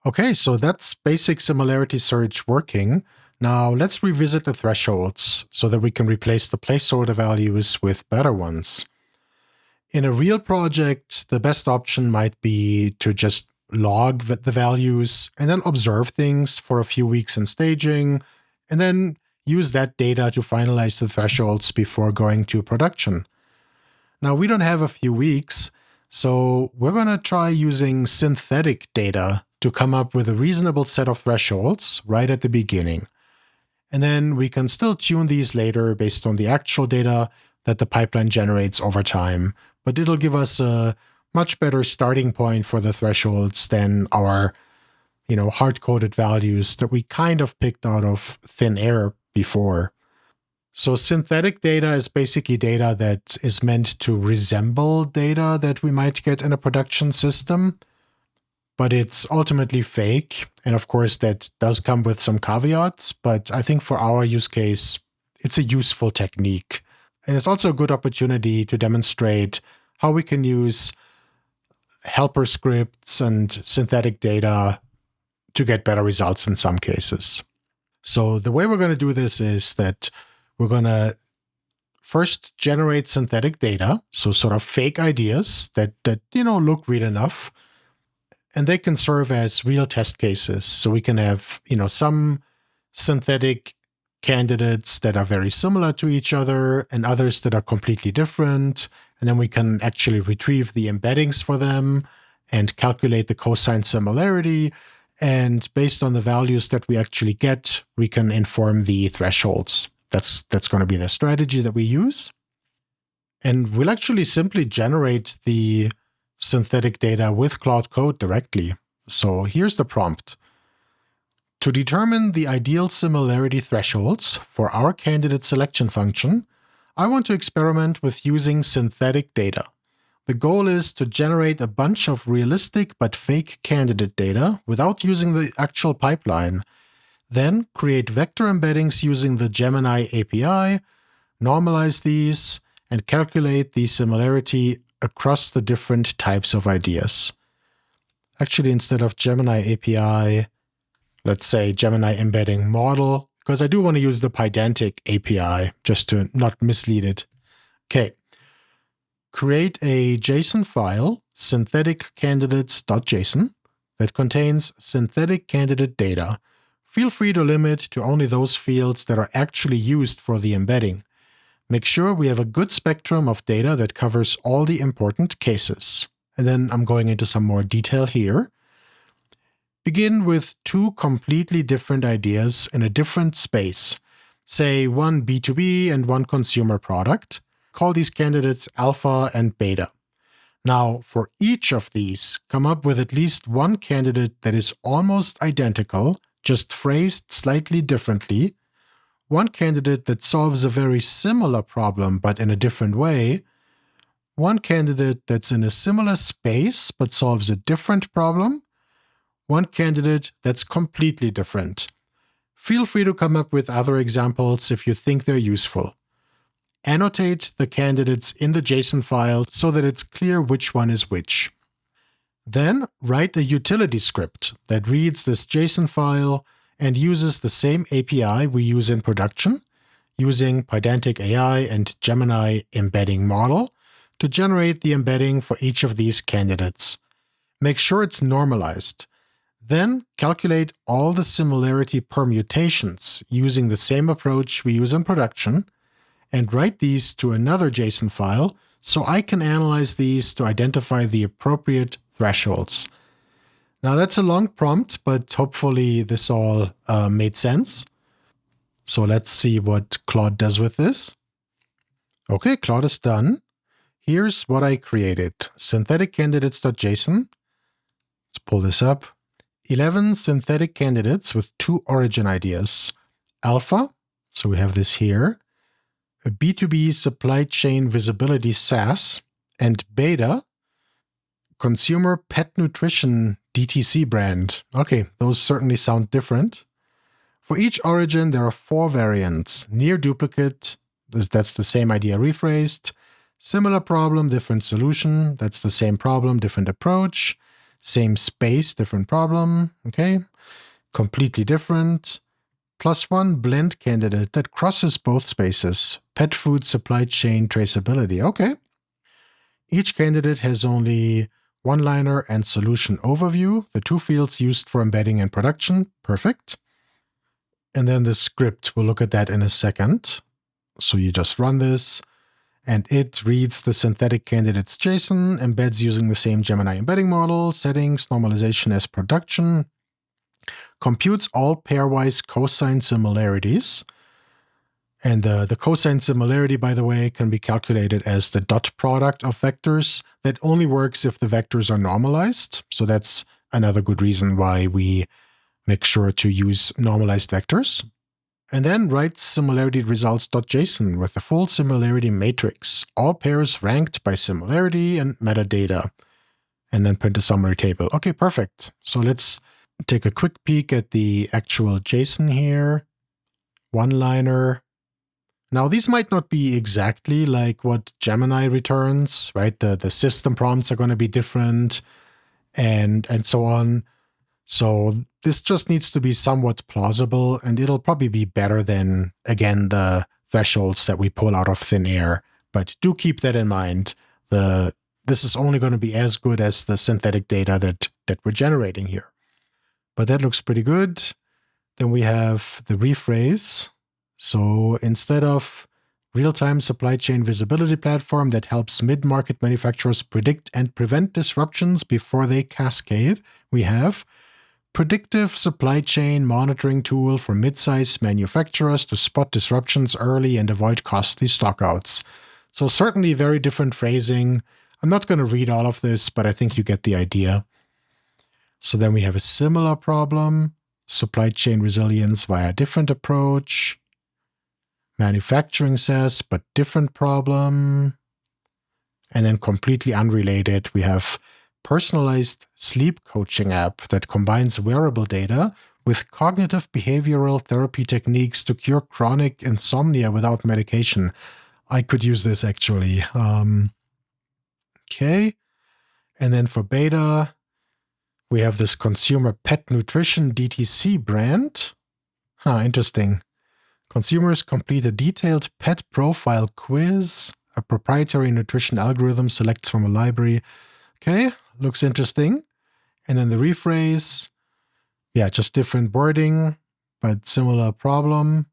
Okay, so that's basic similarity search working. Now let's revisit the thresholds so that we can replace the placeholder values with better ones. In a real project, the best option might be to just log the values and then observe things for a few weeks in staging, and then use that data to finalize the thresholds before going to production. Now, we don't have a few weeks, so we're going to try using synthetic data to come up with a reasonable set of thresholds right at the beginning. And then we can still tune these later based on the actual data that the pipeline generates over time. But it'll give us a much better starting point for the thresholds than our, hard-coded values that we kind of picked out of thin air before. So synthetic data is basically data that is meant to resemble data that we might get in a production system, but it's ultimately fake. And of course, that does come with some caveats, but I think for our use case, it's a useful technique. And it's also a good opportunity to demonstrate how we can use helper scripts and synthetic data to get better results in some cases. So the way we're going to do this is that we're going to first generate synthetic data, so sort of fake ideas that look real enough. And they can serve as real test cases. So we can have, some synthetic candidates that are very similar to each other and others that are completely different. And then we can actually retrieve the embeddings for them and calculate the cosine similarity. And based on the values that we actually get, we can inform the thresholds. That's going to be the strategy that we use. And we'll actually simply generate the synthetic data with Cloud Code directly. So here's the prompt. To determine the ideal similarity thresholds for our candidate selection function, I want to experiment with using synthetic data. The goal is to generate a bunch of realistic but fake candidate data without using the actual pipeline, then create vector embeddings using the Gemini API, normalize these, and calculate the similarity across the different types of ideas. Actually, instead of Gemini API, let's say Gemini embedding model, because I do want to use the Pydantic API just to not mislead it. Okay. Create a JSON file, syntheticcandidates.json, that contains synthetic candidate data. Feel free to limit to only those fields that are actually used for the embedding. Make sure we have a good spectrum of data that covers all the important cases. And then I'm going into some more detail here. Begin with two completely different ideas in a different space. Say one B2B and one consumer product. Call these candidates alpha and beta. Now, for each of these, come up with at least one candidate that is almost identical, just phrased slightly differently, one candidate that solves a very similar problem but in a different way, one candidate that's in a similar space but solves a different problem, one candidate that's completely different. Feel free to come up with other examples if you think they're useful. Annotate the candidates in the JSON file so that it's clear which one is which. Then write a utility script that reads this JSON file and uses the same API we use in production, using Pydantic AI and Gemini embedding model to generate the embedding for each of these candidates. Make sure it's normalized. Then calculate all the similarity permutations using the same approach we use in production, and write these to another JSON file so I can analyze these to identify the appropriate thresholds. Now that's a long prompt, but hopefully this all made sense. So let's see what Claude does with this. Okay, Claude is done. Here's what I created. Syntheticcandidates.json. Let's pull this up. 11 synthetic candidates with 2 origin ideas. Alpha, so we have this here. A B2B supply chain visibility SaaS, and beta, consumer pet nutrition DTC brand. Okay, those certainly sound different. For each origin, there are 4 variants. Near duplicate, that's the same idea rephrased. Similar problem, different solution, that's the same problem, different approach. Same space, different problem. Okay. Completely different. +1 blend candidate that crosses both spaces. Pet food supply chain traceability. Okay. Each candidate has only one-liner and solution overview, the two fields used for embedding and production. Perfect. And then the script, we'll look at that in a second. So you just run this, and it reads the synthetic candidates JSON, embeds using the same Gemini embedding model, settings, normalization as production, computes all pairwise cosine similarities. And the cosine similarity, by the way, can be calculated as the dot product of vectors. That only works if the vectors are normalized. So that's another good reason why we make sure to use normalized vectors. And then write similarity results.json with the full similarity matrix, all pairs ranked by similarity and metadata, and then print a summary table. Okay, perfect. So let's take a quick peek at the actual JSON here. One-liner. Now, these might not be exactly like what Gemini returns, right? The system prompts are going to be different and so on. So this just needs to be somewhat plausible, and it'll probably be better than, again, the thresholds that we pull out of thin air. But do keep that in mind. This is only going to be as good as the synthetic data that we're generating here. But that looks pretty good. Then we have the rephrase. So instead of real-time supply chain visibility platform that helps mid-market manufacturers predict and prevent disruptions before they cascade, we have predictive supply chain monitoring tool for mid-size manufacturers to spot disruptions early and avoid costly stockouts. So certainly very different phrasing. I'm not going to read all of this, but I think you get the idea. So then we have a similar problem, supply chain resilience via different approach. Manufacturing says, but different problem. And then completely unrelated, we have personalized sleep coaching app that combines wearable data with cognitive behavioral therapy techniques to cure chronic insomnia without medication. I could use this actually. Okay. And then for beta, we have this consumer pet nutrition DTC brand. Interesting. Consumers complete a detailed pet profile quiz. A proprietary nutrition algorithm selects from a library. Okay, looks interesting. And then the rephrase. Yeah, just different wording, but similar problem.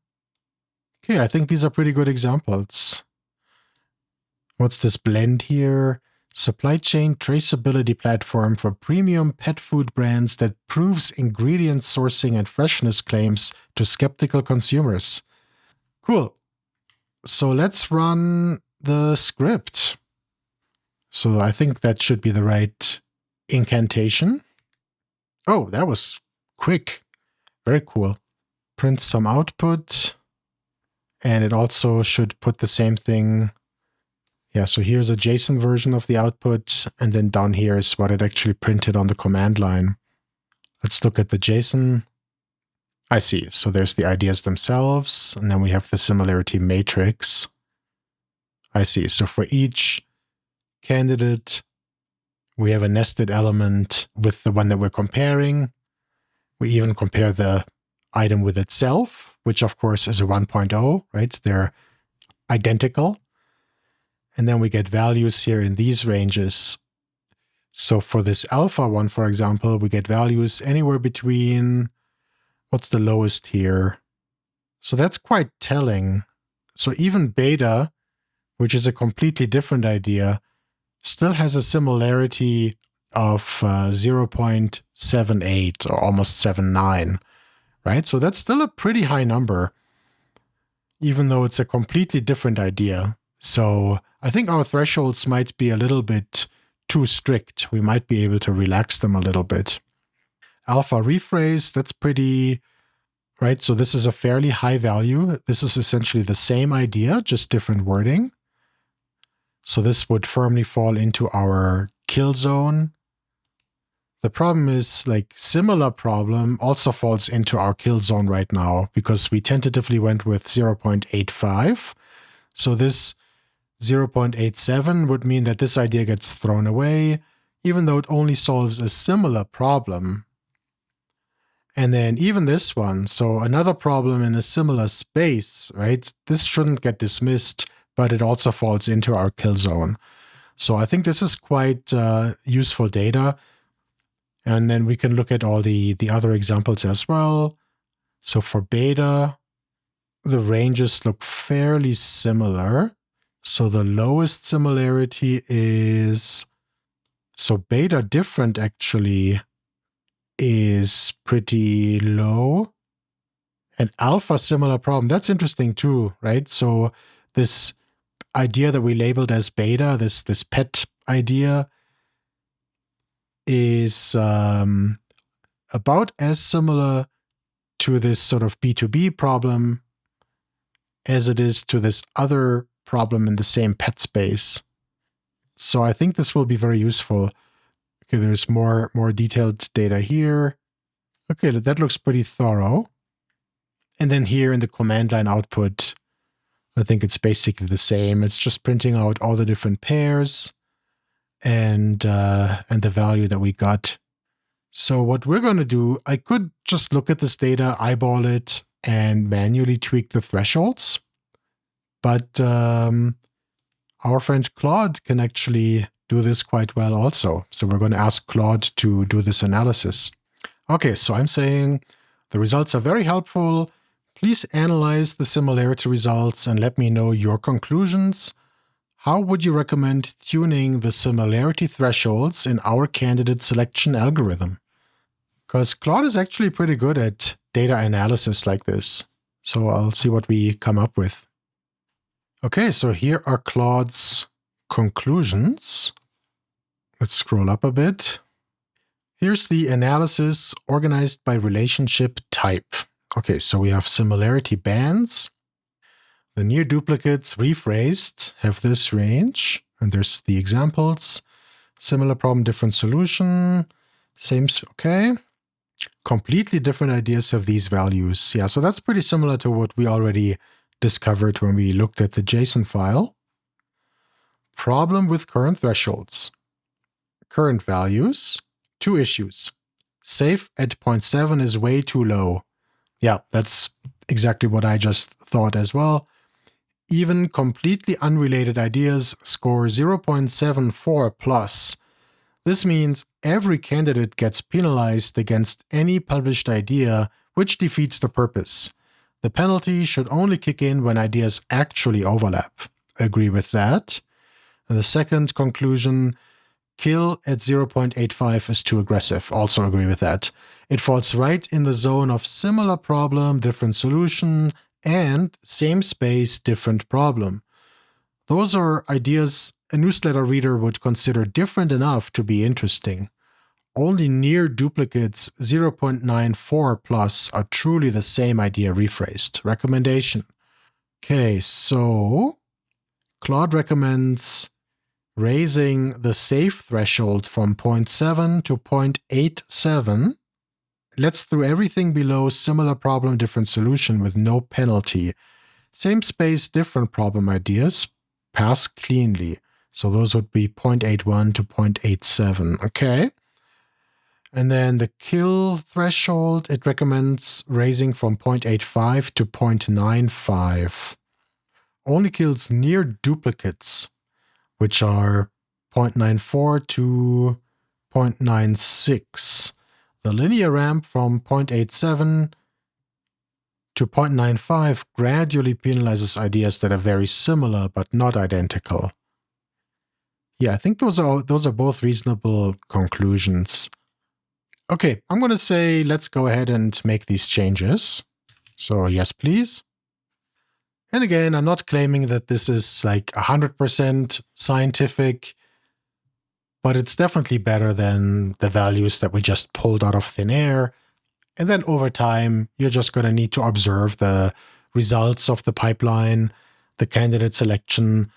Okay, I think these are pretty good examples. What's this blend here? Supply chain traceability platform for premium pet food brands that proves ingredient sourcing and freshness claims to skeptical consumers. Cool. So let's run the script. So I think that should be the right incantation. Oh, that was quick. Very cool. Print some output. And it also should put the same thing. Yeah, so here's a JSON version of the output. And then down here is what it actually printed on the command line. Let's look at the JSON. I see. So there's the ideas themselves. And then we have the similarity matrix. I see. So for each candidate, we have a nested element with the one that we're comparing. We even compare the item with itself, which of course is a 1.0, right? They're identical. And then we get values here in these ranges. So for this alpha one, for example, we get values anywhere between, what's the lowest here? So that's quite telling. So even beta, which is a completely different idea, still has a similarity of 0.78 or almost 79, right? So that's still a pretty high number, even though it's a completely different idea. So I think our thresholds might be a little bit too strict. We might be able to relax them a little bit. Alpha rephrase, that's pretty, right? So this is a fairly high value. This is essentially the same idea, just different wording. So this would firmly fall into our kill zone. The problem is, like, similar problem also falls into our kill zone right now because we tentatively went with 0.85. So this 0.87 would mean that this idea gets thrown away. even though it only solves a similar problem. And then even this one, so another problem in a similar space, right? This shouldn't get dismissed, but it also falls into our kill zone. So I think this is quite useful data. And then we can look at all the other examples as well. So for beta, the ranges look fairly similar. So the lowest similarity is, so beta different actually is pretty low. And alpha similar problem, that's interesting too, right? So this idea that we labeled as beta, this pet idea, is about as similar to this sort of B2B problem as it is to this other problem in the same pet space. So I think this will be very useful. Okay, there's more detailed data here. Okay, that looks pretty thorough. And then here in the command line output, I think it's basically the same. It's just printing out all the different pairs and the value that we got. So what we're going to do, I could just look at this data, eyeball it, and manually tweak the thresholds. But our friend Claude can actually do this quite well also. So we're going to ask Claude to do this analysis. Okay, so I'm saying the results are very helpful. Please analyze the similarity results and let me know your conclusions. How would you recommend tuning the similarity thresholds in our candidate selection algorithm? Because Claude is actually pretty good at data analysis like this. So I'll see what we come up with. Okay, so here are Claude's conclusions. Let's scroll up a bit. Here's the analysis organized by relationship type. Okay, so we have similarity bands. The near duplicates rephrased have this range, and there's the examples. Similar problem, different solution. Same, okay. Completely different ideas have these values. Yeah, so that's pretty similar to what we already discovered when we looked at the JSON file. Problem with current thresholds. Current values, 2 issues. Safe at 0.7 is way too low. Yeah, that's exactly what I just thought as well. Even completely unrelated ideas score 0.74 plus. This means every candidate gets penalized against any published idea, which defeats the purpose. The penalty should only kick in when ideas actually overlap. Agree with that. And the second conclusion, kill at 0.85 is too aggressive. Also agree with that. It falls right in the zone of similar problem, different solution, and same space, different problem. Those are ideas a newsletter reader would consider different enough to be interesting. Only near duplicates 0.94 plus are truly the same idea rephrased. Recommendation. Okay, so Claude recommends raising the safe threshold from 0.7 to 0.87. Let's through everything below similar problem, different solution with no penalty. Same space, different problem ideas pass cleanly. So those would be 0.81 to 0.87. Okay. And then the kill threshold, it recommends raising from 0.85 to 0.95. Only kills near duplicates, which are 0.94 to 0.96. The linear ramp from 0.87 to 0.95 gradually penalizes ideas that are very similar but not identical. Yeah, I think those are both reasonable conclusions. Okay, I'm going to say let's go ahead and make these changes. So yes, please. And again, I'm not claiming that this is like 100% scientific, but it's definitely better than the values that we just pulled out of thin air. And then over time, you're just going to need to observe the results of the pipeline, the candidate selection,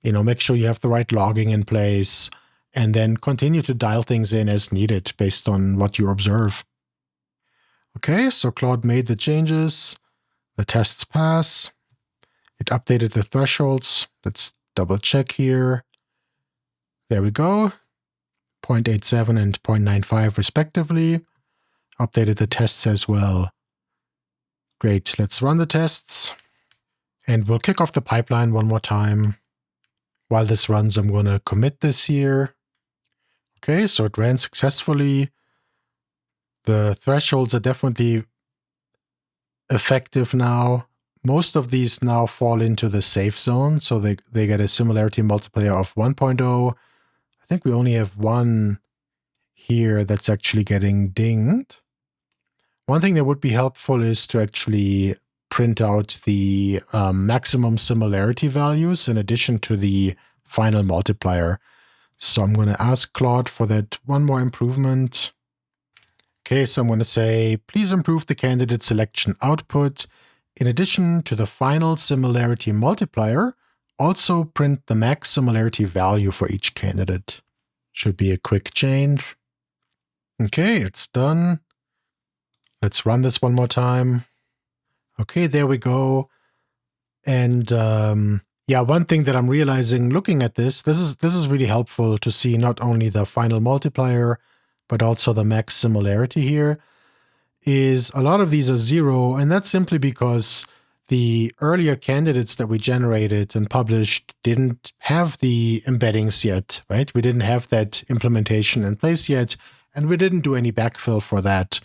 make sure you have the right logging in place, and then continue to dial things in as needed based on what you observe. Okay, so Claude made the changes. The tests pass. It updated the thresholds. Let's double check here. There we go. 0.87 and 0.95 respectively. Updated the tests as well. Great, let's run the tests. And we'll kick off the pipeline one more time. While this runs, I'm going to commit this here. Okay, so it ran successfully. The thresholds are definitely effective now. Most of these now fall into the safe zone, so they get a similarity multiplier of 1.0. I think we only have one here that's actually getting dinged. One thing that would be helpful is to actually print out the maximum similarity values in addition to the final multiplier. So I'm going to ask Claude for that one more improvement. Okay, so I'm going to say, please improve the candidate selection output. In addition to the final similarity multiplier, also print the max similarity value for each candidate. Should be a quick change. Okay, it's done. Let's run this one more time. Okay, there we go. And yeah, one thing that I'm realizing looking at this is really helpful to see not only the final multiplier, but also the max similarity here, is a lot of these are 0, and that's simply because the earlier candidates that we generated and published didn't have the embeddings yet, right? We didn't have that implementation in place yet, and we didn't do any backfill for that.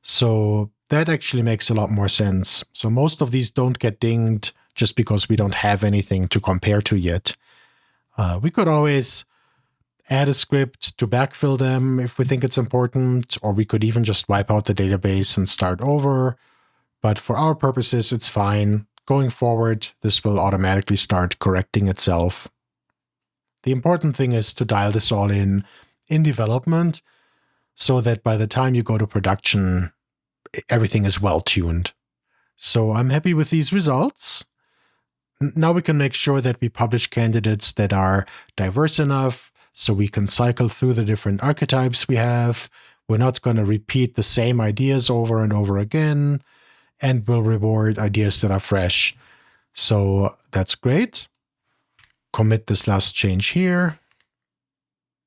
So that actually makes a lot more sense. So most of these don't get dinged just because we don't have anything to compare to yet. We could always add a script to backfill them if we think it's important, or we could even just wipe out the database and start over. But for our purposes, it's fine. Going forward, this will automatically start correcting itself. The important thing is to dial this all in development so that by the time you go to production, everything is well tuned. So I'm happy with these results. Now we can make sure that we publish candidates that are diverse enough so we can cycle through the different archetypes we have. We're not going to repeat the same ideas over and over again, and we'll reward ideas that are fresh. So that's great. Commit this last change here.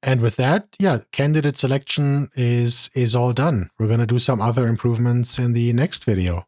And with that, yeah, candidate selection is all done. We're going to do some other improvements in the next video.